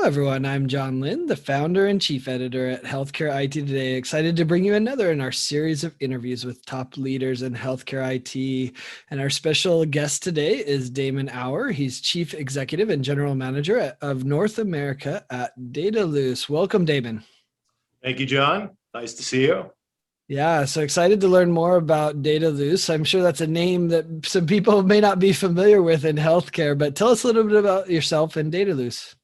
everyone. I'm John Lynn, the founder and chief editor at Healthcare IT Today. Excited to bring you another in our series of interviews with top leaders in healthcare IT. And our special guest today is Damon Auer. He's chief executive and general manager of North America at Dedalus. Welcome, Damon. Thank you, John. Nice to see you. Yeah, so excited to learn more about Dedalus. I'm sure that's a name that some people may not be familiar with in healthcare, but tell us a little bit about yourself and Dedalus.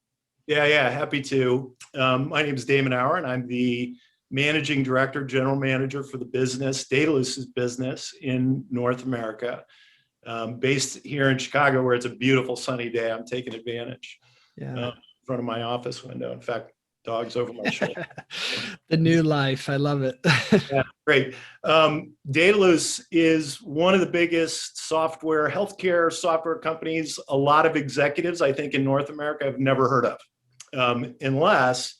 Yeah, happy to. My name is Damon Auer, and I'm the managing director, general manager for the business, Dedalus's business in North America, based here in Chicago, where it's a beautiful sunny day. I'm taking advantage in front of my office window. In fact, dogs over my shoulder. The new life. I love it. Yeah, great. Dedalus is one of the biggest healthcare software companies. A lot of executives, I think, in North America have never heard of, unless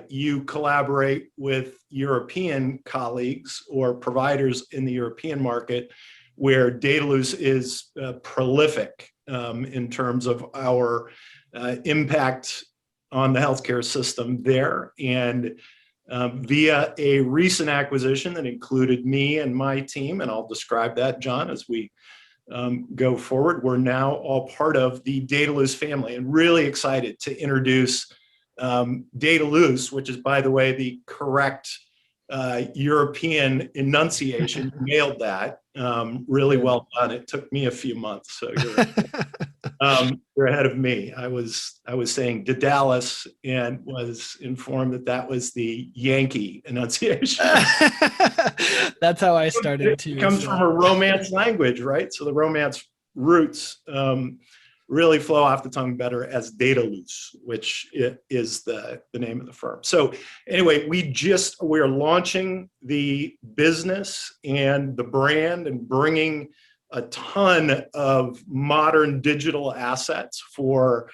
you collaborate with European colleagues or providers in the European market, where Dedalus is prolific in terms of our impact on the healthcare system there. And via a recent acquisition that included me and my team, and I'll describe that, John, as we go forward, we're now all part of the Dedalus family, and really excited to introduce Dedalus, which is, by the way, the correct European enunciation. Nailed that. Really well done. It took me a few months, so you're ahead of me. I was saying Dedalus and was informed that that was the Yankee enunciation. That's how I started too. It comes from a Romance language, right? So the Romance roots really flow off the tongue better as Dedalus, which is the name of the firm. So anyway, we're launching the business and the brand and bringing a ton of modern digital assets for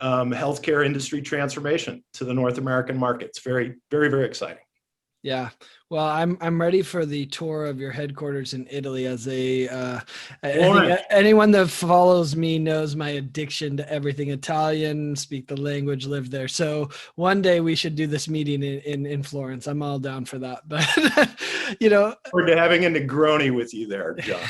healthcare industry transformation to the North American market. It's very, very, very exciting. Yeah. Well, I'm ready for the tour of your headquarters in Italy. I think anyone that follows me knows my addiction to everything Italian, speak the language, live there. So one day we should do this meeting in Florence. I'm all down for that. But forward to having a Negroni with you there, John.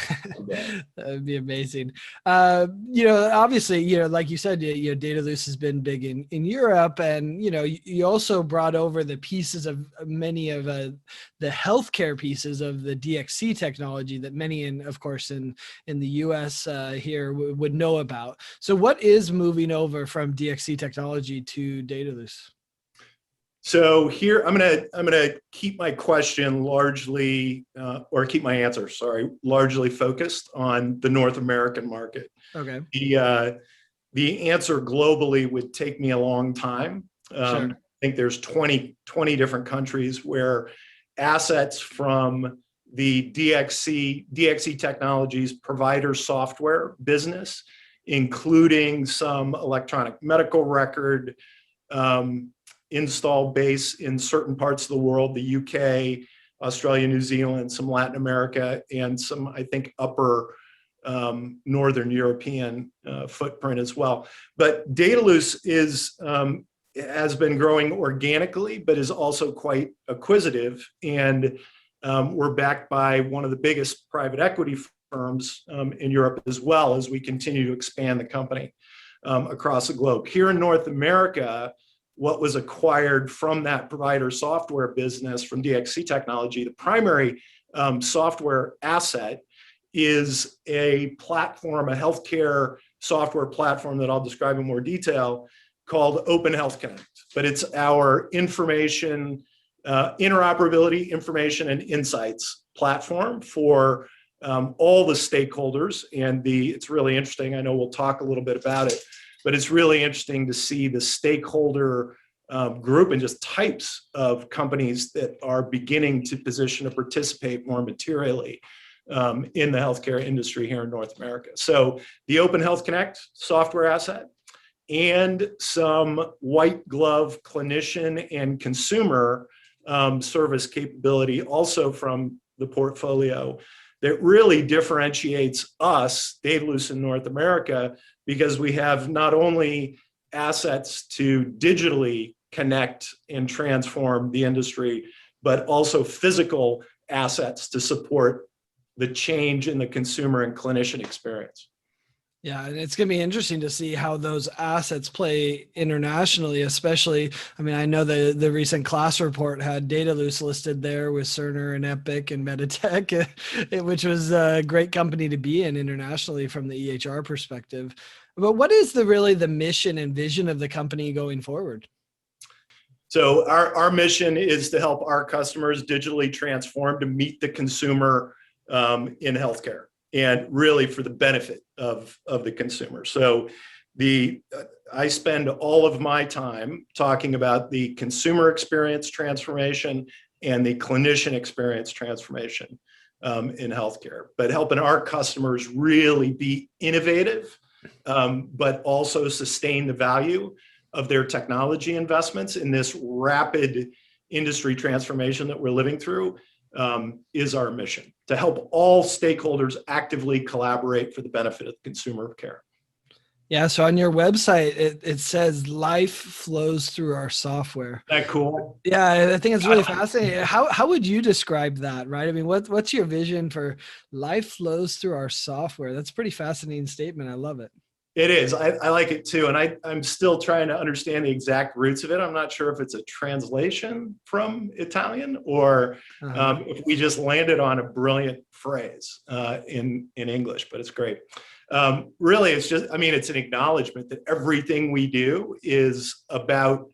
That would be amazing. Obviously, like you said, Dedalus has been big in Europe, and you also brought over the pieces of many of the healthcare pieces of the DXC technology that many, of course, in the US here would know about. So what is moving over from DXC Technology to Dedalus? So here, I'm gonna keep my question largely, or keep my answer, sorry, largely focused on the North American market. Okay. The answer globally would take me a long time. Sure. I think there's 20 different countries where assets from the DXC Technologies provider software business, including some electronic medical record install base in certain parts of the world, the UK, Australia, New Zealand, some Latin America, and some, I think, upper Northern European footprint as well. But Dedalus has been growing organically, but is also quite acquisitive. And we're backed by one of the biggest private equity firms in Europe, as well as we continue to expand the company across the globe. Here in North America, what was acquired from that provider software business from DXC Technology, the primary software asset is a platform, a healthcare software platform that I'll describe in more detail, called Open Health Connect. But it's our information, interoperability, information, and insights platform for all the stakeholders. And it's really interesting. I know we'll talk a little bit about it, but it's really interesting to see the stakeholder group and just types of companies that are beginning to position to participate more materially in the healthcare industry here in North America. So the Open Health Connect software asset and some white glove clinician and consumer service capability also from the portfolio that really differentiates us, Dedalus in North America, because we have not only assets to digitally connect and transform the industry, but also physical assets to support the change in the consumer and clinician experience. Yeah, and it's going to be interesting to see how those assets play internationally, especially, I mean, I know the recent class report had Dedalus listed there with Cerner and Epic and Meditech, which was a great company to be in internationally from the EHR perspective. But what is really the mission and vision of the company going forward? So our mission is to help our customers digitally transform to meet the consumer in healthcare, and really for the benefit of the consumer. So I spend all of my time talking about the consumer experience transformation and the clinician experience transformation in healthcare, but helping our customers really be innovative, but also sustain the value of their technology investments in this rapid industry transformation that we're living through. Is our mission to help all stakeholders actively collaborate for the benefit of the consumer of care. Yeah, so on your website, it says life flows through our software. Isn't that cool? Yeah, I think it's really fascinating. How would you describe that, right? I mean, what's your vision for life flows through our software? That's a pretty fascinating statement. I love it. It is. I like it too. And I'm still trying to understand the exact roots of it. I'm not sure if it's a translation from Italian or if we just landed on a brilliant phrase in English, but it's great. Really, it's just, I mean, it's an acknowledgement that everything we do is about,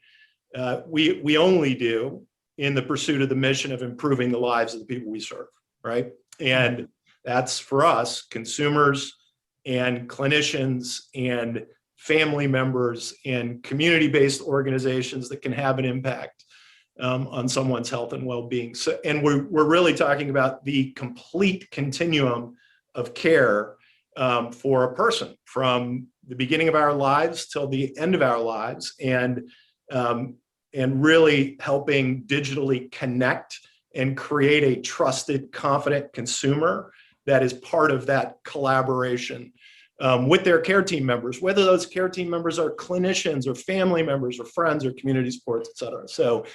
we only do in the pursuit of the mission of improving the lives of the people we serve, right? And that's for us, consumers and clinicians and family members and community-based organizations that can have an impact on someone's health and well-being. So, and we're really talking about the complete continuum of care for a person from the beginning of our lives till the end of our lives, and really helping digitally connect and create a trusted, confident consumer that is part of that collaboration with their care team members, whether those care team members are clinicians or family members or friends or community supports, et cetera. So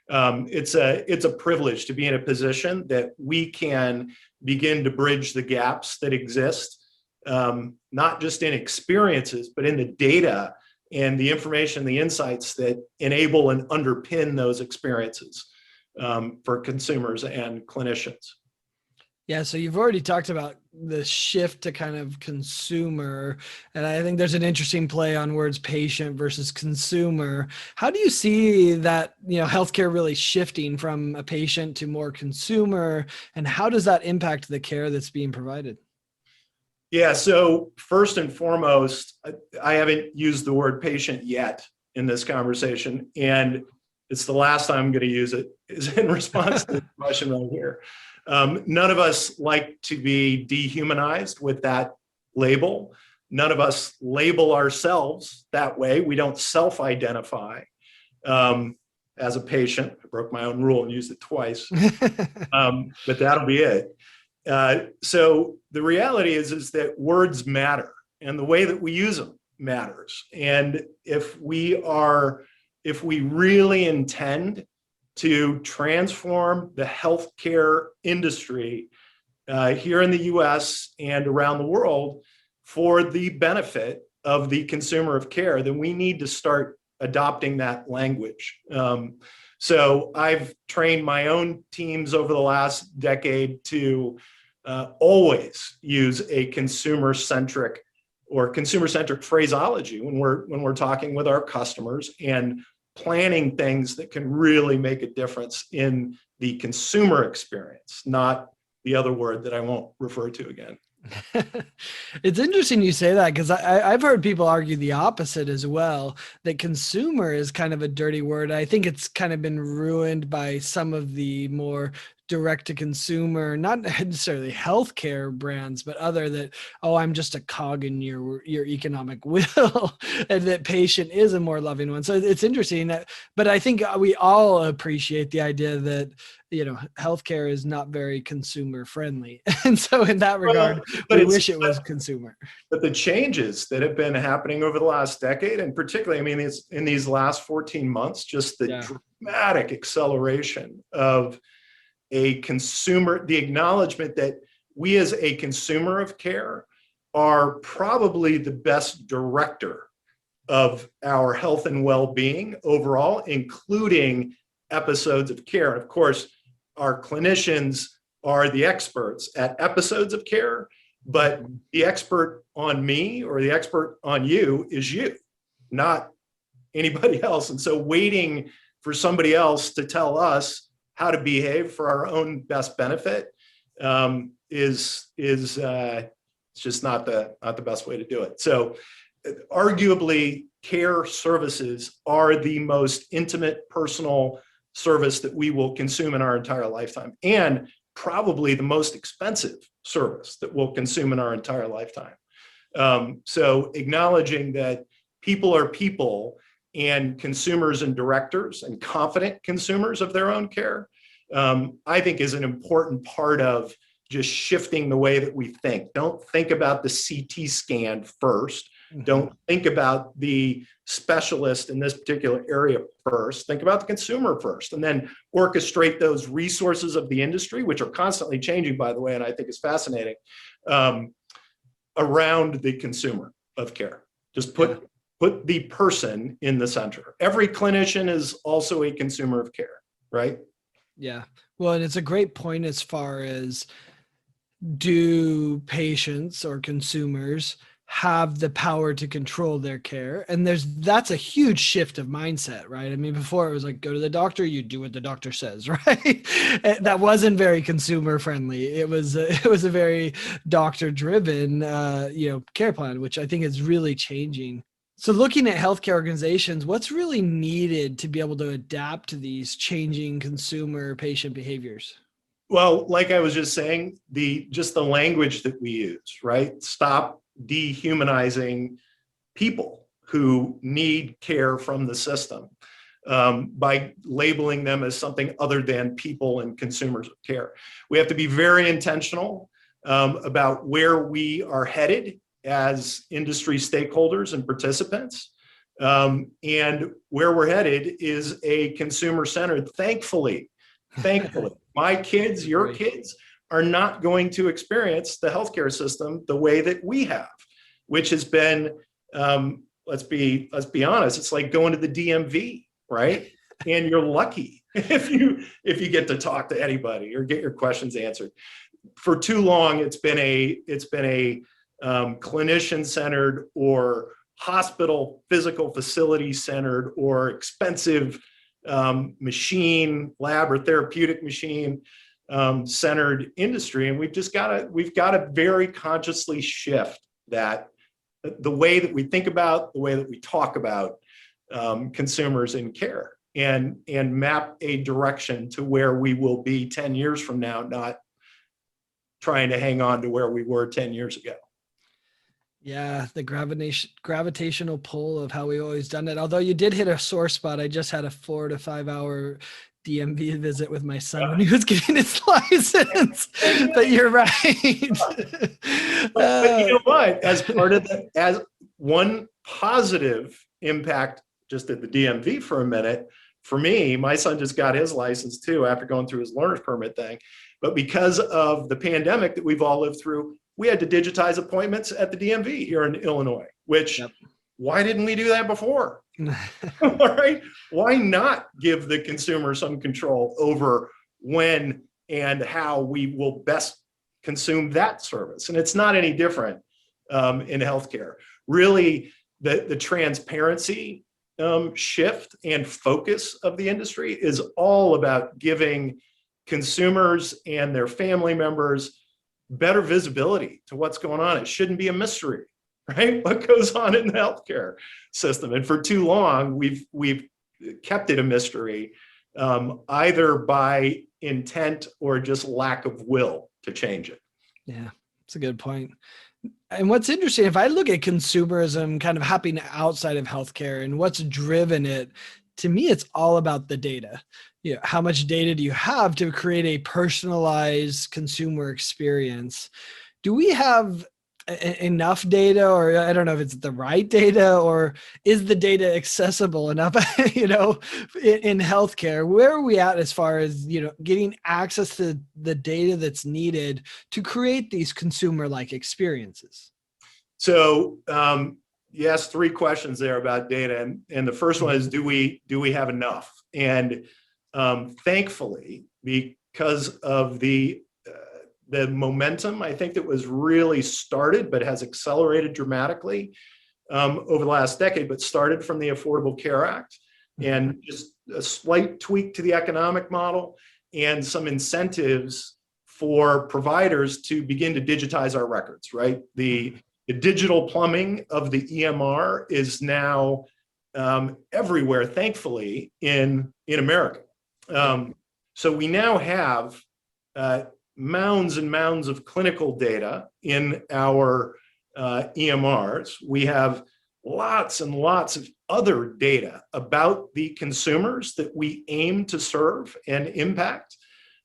it's a privilege to be in a position that we can begin to bridge the gaps that exist, not just in experiences, but in the data and the information, the insights that enable and underpin those experiences for consumers and clinicians. Yeah, so you've already talked about the shift to kind of consumer, and I think there's an interesting play on words, patient versus consumer. How do you see that, healthcare really shifting from a patient to more consumer, and how does that impact the care that's being provided? Yeah, so first and foremost, I haven't used the word patient yet in this conversation, and it's the last time I'm going to use it, is in response to the question right here. None of us like to be dehumanized with that label. None of us label ourselves that way. We don't self-identify as a patient. I broke my own rule and used it twice, but that'll be it. So the reality is that words matter, and the way that we use them matters. And if we really intend to transform the healthcare industry here in the US and around the world for the benefit of the consumer of care, then we need to start adopting that language. So I've trained my own teams over the last decade to always use a consumer-centric phraseology when we're talking with our customers and planning things that can really make a difference in the consumer experience, not the other word that I won't refer to again. It's interesting you say that, because I've heard people argue the opposite as well, that consumer is kind of a dirty word. I think it's kind of been ruined by some of the more direct to consumer, not necessarily healthcare brands, but other that, oh, I'm just a cog in your economic wheel, and that patient is a more loving one. So it's interesting that, but I think we all appreciate the idea that, you know, healthcare is not very consumer friendly. And so in that regard, we wish it was consumer. But the changes that have been happening over the last decade, and particularly, I mean, it's in these last 14 months, just the dramatic acceleration of a consumer, the acknowledgement that we as a consumer of care are probably the best director of our health and well-being overall, including episodes of care. And of course, our clinicians are the experts at episodes of care, but the expert on me or the expert on you is you, not anybody else. And so waiting for somebody else to tell us how to behave for our own best benefit is it's just not the best way to do it. So arguably, care services are the most intimate, personal service that we will consume in our entire lifetime, and probably the most expensive service that we'll consume in our entire lifetime. So acknowledging that people are people, and consumers and directors and confident consumers of their own care, I think is an important part of just shifting the way that we think. Don't think about the CT scan first. Don't think about the specialist in this particular area first. Think about the consumer first, and then orchestrate those resources of the industry, which are constantly changing, by the way, and I think is fascinating, around the consumer of care. Just put the person in the center. Every clinician is also a consumer of care, right? Yeah. Well, and it's a great point as far as, do patients or consumers have the power to control their care? And that's a huge shift of mindset, right? I mean, before it was like, go to the doctor, you do what the doctor says, right? That wasn't very consumer friendly. It was a very doctor driven, care plan, which I think is really changing. So looking at healthcare organizations, what's really needed to be able to adapt to these changing consumer patient behaviors? Well, like I was just saying, just the language that we use, right? Stop dehumanizing people who need care from the system by labeling them as something other than people and consumers of care. We have to be very intentional about where we are headed as industry stakeholders and participants. And where we're headed is a consumer-centered, thankfully, my kids, your kids are not going to experience the healthcare system the way that we have, which has been, let's be honest, it's like going to the DMV, right? And you're lucky if you get to talk to anybody or get your questions answered. For too long, it's been a clinician-centered or hospital physical facility centered or expensive machine, lab or therapeutic machine centered industry. And we've got to very consciously shift that, the way that we think about, the way that we talk about consumers in care, and map a direction to where we will be 10 years from now, not trying to hang on to where we were 10 years ago. Yeah, the gravitational pull of how we always done it. Although you did hit a sore spot. I just had a 4 to 5 hour DMV visit with my son when he was getting his license. But you're right. But you know what? As part of as one positive impact, just at the DMV for a minute, for me, my son just got his license too after going through his learner's permit thing. But because of the pandemic that we've all lived through, we had to digitize appointments at the DMV here in Illinois, which, why didn't we do that before? All right. Why not give the consumer some control over when and how we will best consume that service? And it's not any different in healthcare. Really, the transparency shift and focus of the industry is all about giving consumers and their family members better visibility to what's going on. It shouldn't be a mystery, right? What goes on in the healthcare system. And for too long, we've kept it a mystery either by intent or just lack of will to change it. Yeah, that's a good point. And what's interesting, if I look at consumerism kind of happening outside of healthcare and what's driven it, to me, it's all about the data. You know, how much data do you have to create a personalized consumer experience? Do we have enough data, or I don't know if it's the right data, or is the data accessible enough, in healthcare? Where are we at as far as, getting access to the data that's needed to create these consumer-like experiences? So you asked three questions there about data, and the first one is, do we have enough? And thankfully, because of the momentum, I think that was really started, but has accelerated dramatically over the last decade, but started from the Affordable Care Act, and just a slight tweak to the economic model and some incentives for providers to begin to digitize our records, right? The digital plumbing of the EMR is now everywhere, thankfully, in America. So we now have mounds and mounds of clinical data in our EMRs. We have lots and lots of other data about the consumers that we aim to serve and impact.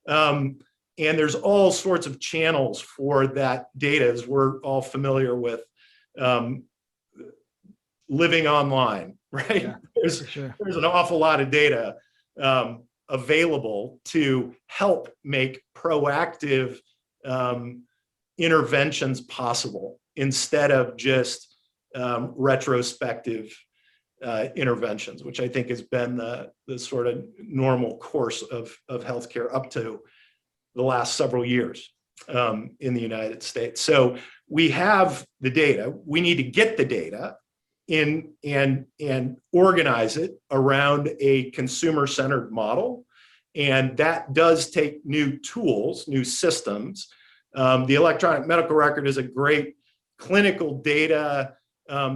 And there's all sorts of channels for that data, as we're all familiar with living online, right? Yeah, there's an awful lot of data available to help make proactive interventions possible instead of just retrospective interventions, which I think has been the sort of normal course of healthcare up to the last several years in the United States. So we have the data. We need to get the data in and organize it around a consumer-centered model. And that does take new tools, new systems. The electronic medical record is a great clinical data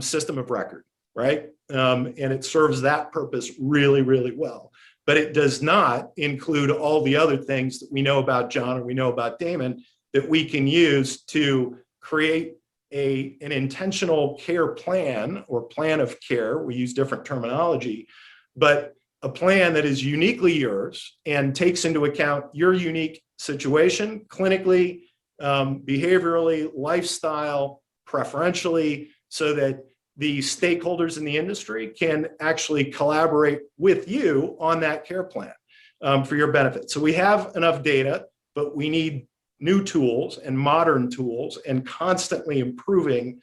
system of record, right? And it serves that purpose really, really well. But it does not include all the other things that we know about John or we know about Damon that we can use to create an intentional care plan or plan of care. We use different terminology, but a plan that is uniquely yours and takes into account your unique situation, clinically, behaviorally, lifestyle, preferentially, so that the stakeholders in the industry can actually collaborate with you on that care plan for your benefit. So we have enough data, but we need new tools and modern tools and constantly improving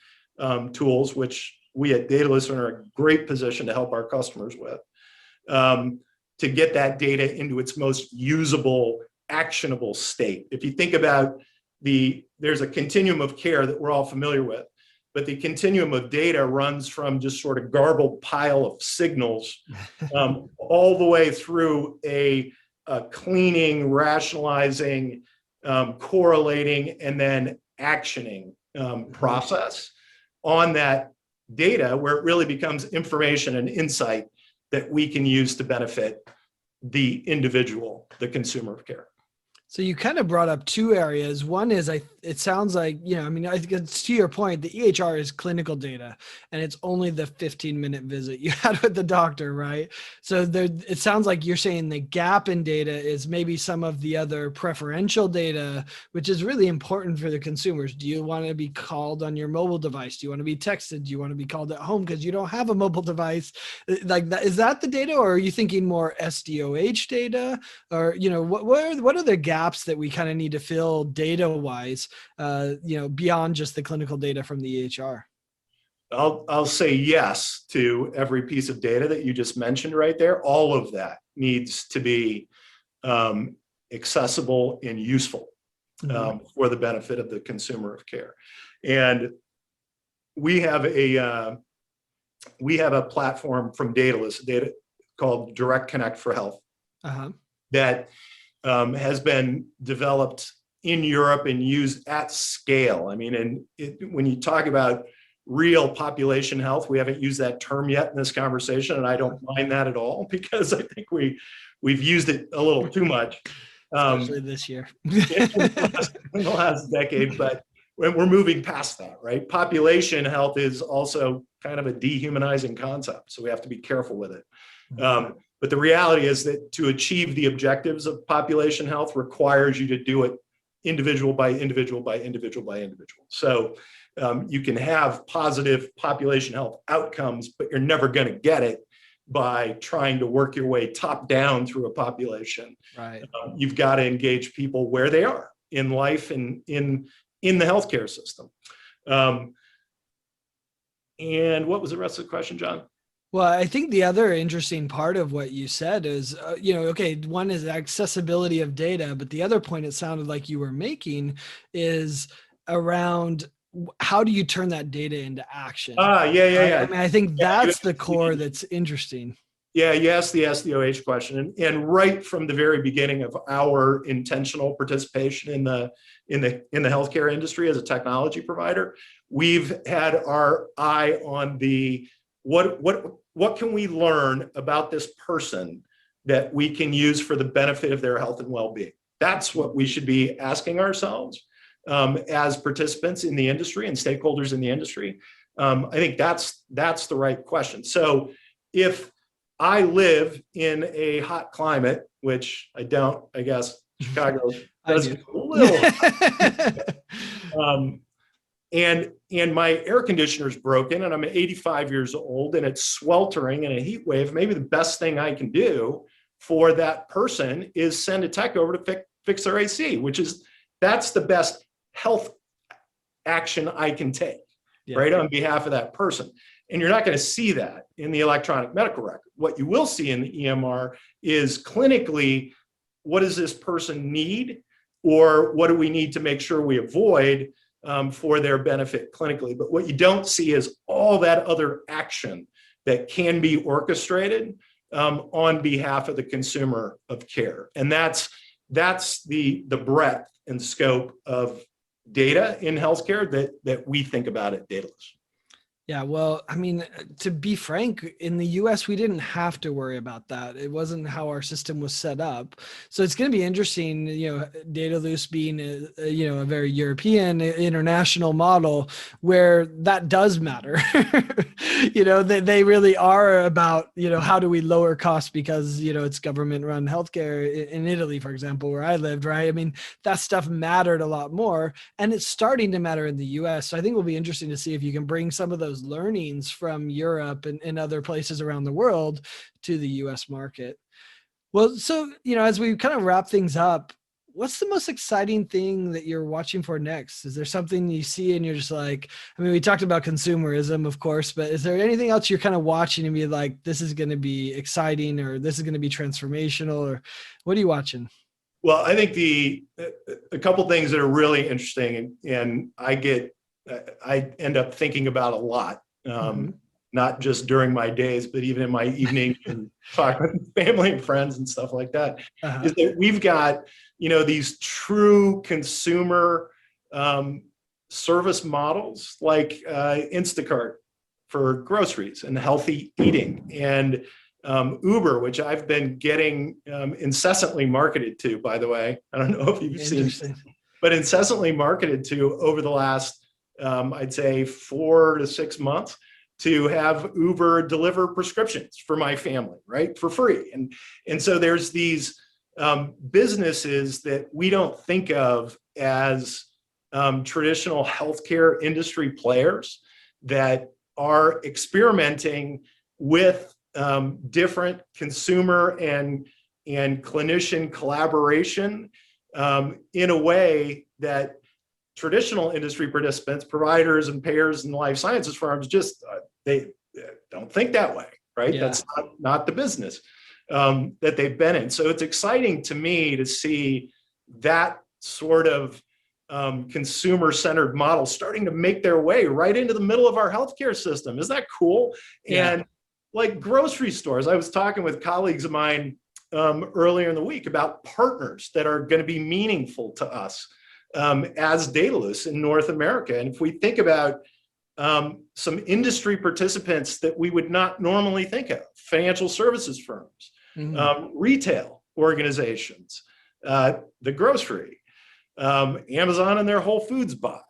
tools, which we at Dedalus are in a great position to help our customers with, to get that data into its most usable, actionable state. If you think about there's a continuum of care that we're all familiar with, but the continuum of data runs from just sort of garbled pile of signals all the way through a cleaning, rationalizing, correlating, and then actioning process on that data, where it really becomes information and insight that we can use to benefit the individual, the consumer of care. So you kind of brought up two areas. One is, it sounds like, I think it's to your point, the EHR is clinical data, and it's only the 15-minute visit you had with the doctor, right? So it sounds like you're saying the gap in data is maybe some of the other preferential data, which is really important for the consumers. Do you want to be called on your mobile device? Do you want to be texted? Do you want to be called at home because you don't have a mobile device? Like that, is that the data, or are you thinking more SDOH data? Or, what are the gaps that we kind of need to fill data wise, beyond just the clinical data from the EHR? I'll say yes to every piece of data that you just mentioned right there. All of that needs to be accessible and useful for the benefit of the consumer of care. And we have a platform from Dedalus called Direct Connect for Health that has been developed in Europe and used at scale. I mean, when you talk about real population health, we haven't used that term yet in this conversation, and I don't mind that at all, because I think we we've used it a little too much. Especially this year. In the last decade, but we're moving past that, right? Population health is also kind of a dehumanizing concept, so we have to be careful with it. But the reality is that to achieve the objectives of population health requires you to do it individual by individual by individual by individual. So you can have positive population health outcomes, but you're never going to get it by trying to work your way top down through a population. Right. You've got to engage people where they are in life and in the healthcare system. And what was the rest of the question, John? Well, I think the other interesting part of what you said is, okay, one is accessibility of data, but the other point it sounded like you were making is around how do you turn that data into action? Yeah. I mean, I think that's the core that's interesting. Yeah, you asked the SDOH question, and right from the very beginning of our intentional participation in the healthcare industry as a technology provider, we've had our eye on the what can we learn about this person that we can use for the benefit of their health and well-being. That's what we should be asking ourselves as participants in the industry and stakeholders in the industry. I think that's the right question. So if I live in a hot climate, which I don't, I guess Chicago does a little hot. And my air conditioner is broken and I'm 85 years old and it's sweltering in a heat wave. Maybe the best thing I can do for that person is send a tech over to fix their AC, that's the best health action I can take, right, on behalf of that person. And you're not going to see that in the electronic medical record. What you will see in the EMR is clinically, what does this person need, or what do we need to make sure we avoid for their benefit clinically. But what you don't see is all that other action that can be orchestrated on behalf of the consumer of care. And that's the breadth and scope of data in healthcare that we think about at Dedalus. Yeah, well, I mean, to be frank, in the US, we didn't have to worry about that. It wasn't how our system was set up. So it's going to be interesting, Dedalus being a very European international model where that does matter. They really are about, how do we lower costs because, it's government run healthcare in Italy, for example, where I lived, right? I mean, that stuff mattered a lot more and it's starting to matter in the US. So I think it will be interesting to see if you can bring some of those learnings from Europe and other places around the world to the US market. Well, so, as we kind of wrap things up, what's the most exciting thing that you're watching for next? Is there something you see and you're just like, I mean, we talked about consumerism, of course, but is there anything else you're kind of watching and be like, this is going to be exciting or this is going to be transformational, or what are you watching? Well, I think a couple things that are really interesting and I end up thinking about a lot, not just during my days, but even in my evenings and talking with family and friends and stuff like that, is that we've got, these true consumer service models like Instacart for groceries and healthy eating, and Uber, which I've been getting incessantly marketed to, by the way. I don't know if you've seen, but incessantly marketed to over the last I'd say 4 to 6 months, to have Uber deliver prescriptions for my family, right, for free. And so there's these businesses that we don't think of as traditional healthcare industry players that are experimenting with different consumer and clinician collaboration in a way that traditional industry participants, providers and payers and life sciences firms just, they don't think that way, right? Yeah. That's not the business that they've been in. So it's exciting to me to see that sort of consumer-centered model starting to make their way right into the middle of our healthcare system. Isn't that cool? Yeah. And like grocery stores, I was talking with colleagues of mine earlier in the week about partners that are going to be meaningful to us as Dedalus in North America. And if we think about some industry participants that we would not normally think of, financial services firms, retail organizations, the grocery, Amazon and their Whole Foods buy,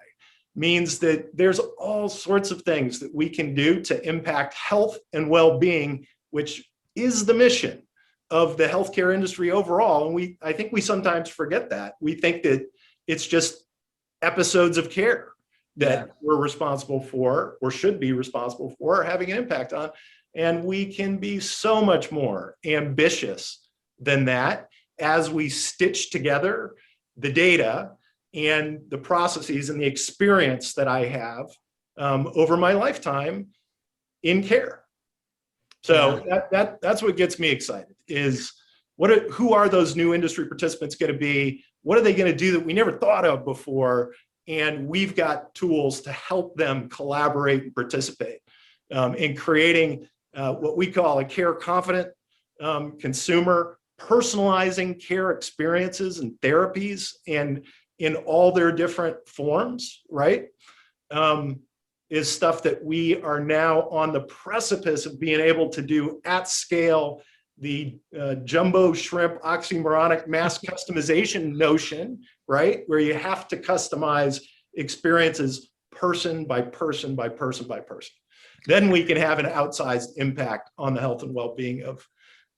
means that there's all sorts of things that we can do to impact health and well-being, which is the mission of the healthcare industry overall. And I think we sometimes forget that. We think that it's just episodes of care that we're responsible for, or should be responsible for, having an impact on. And we can be so much more ambitious than that as we stitch together the data and the processes and the experience that I have over my lifetime in care. So that's what gets me excited, is who are those new industry participants going to be? What are they going to do that we never thought of before? And we've got tools to help them collaborate and participate in creating what we call a care confident consumer, personalizing care experiences and therapies, and in all their different forms, right? Is stuff that we are now on the precipice of being able to do at scale. The jumbo shrimp oxymoronic mass customization notion, right? Where you have to customize experiences person by person by person by person. Then we can have an outsized impact on the health and well-being of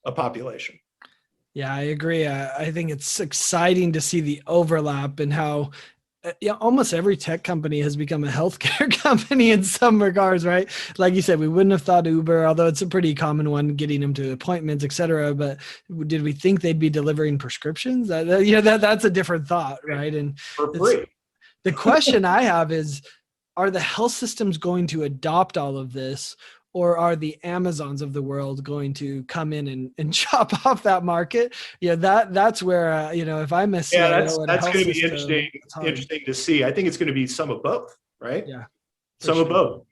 a population. Yeah, I agree. I think it's exciting to see the overlap and how almost every tech company has become a healthcare company in some regards, right? Like you said, we wouldn't have thought Uber, although it's a pretty common one, getting them to appointments, et cetera. But did we think they'd be delivering prescriptions? That's a different thought, right? And for free. The question I have is, are the health systems going to adopt all of this? Or are the Amazons of the world going to come in and chop off that market? That's where, if I'm a CEO, that's going to be interesting to see. I think it's going to be some of both, right? Yeah, some of both.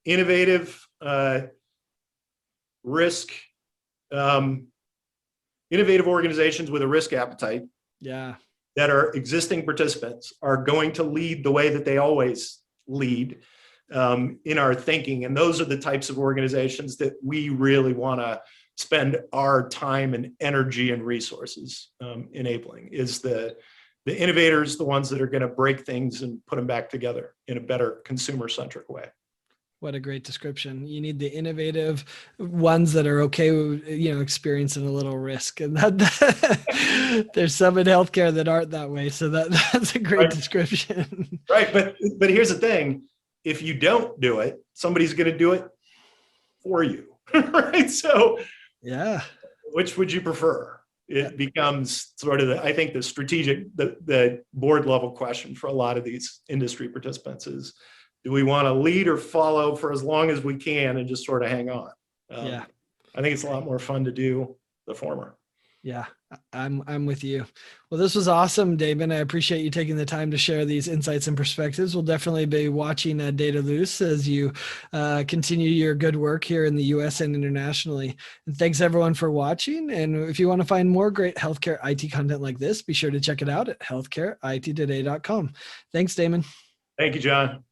Innovative risk, innovative organizations with a risk appetite. Yeah. That are existing participants are going to lead the way that they always lead. In our thinking. And those are the types of organizations that we really want to spend our time and energy and resources enabling, is the innovators, the ones that are going to break things and put them back together in a better consumer-centric way. What a great description. You need the innovative ones that are okay with, experiencing a little risk. And that there's some in healthcare that aren't that way. So that's a great description. Right. But here's the thing. If you don't do it, somebody's going to do it for you, right? So, yeah, which would you prefer? It becomes sort of, I think, the strategic, the board level question for a lot of these industry participants is, do we want to lead or follow for as long as we can and just sort of hang on? I think it's a lot more fun to do the former. Yeah, I'm with you. Well, this was awesome, Damon. I appreciate you taking the time to share these insights and perspectives. We'll definitely be watching Dedalus as you continue your good work here in the US and internationally. And thanks everyone for watching. And if you want to find more great healthcare IT content like this, be sure to check it out at healthcareittoday.com. Thanks, Damon. Thank you, John.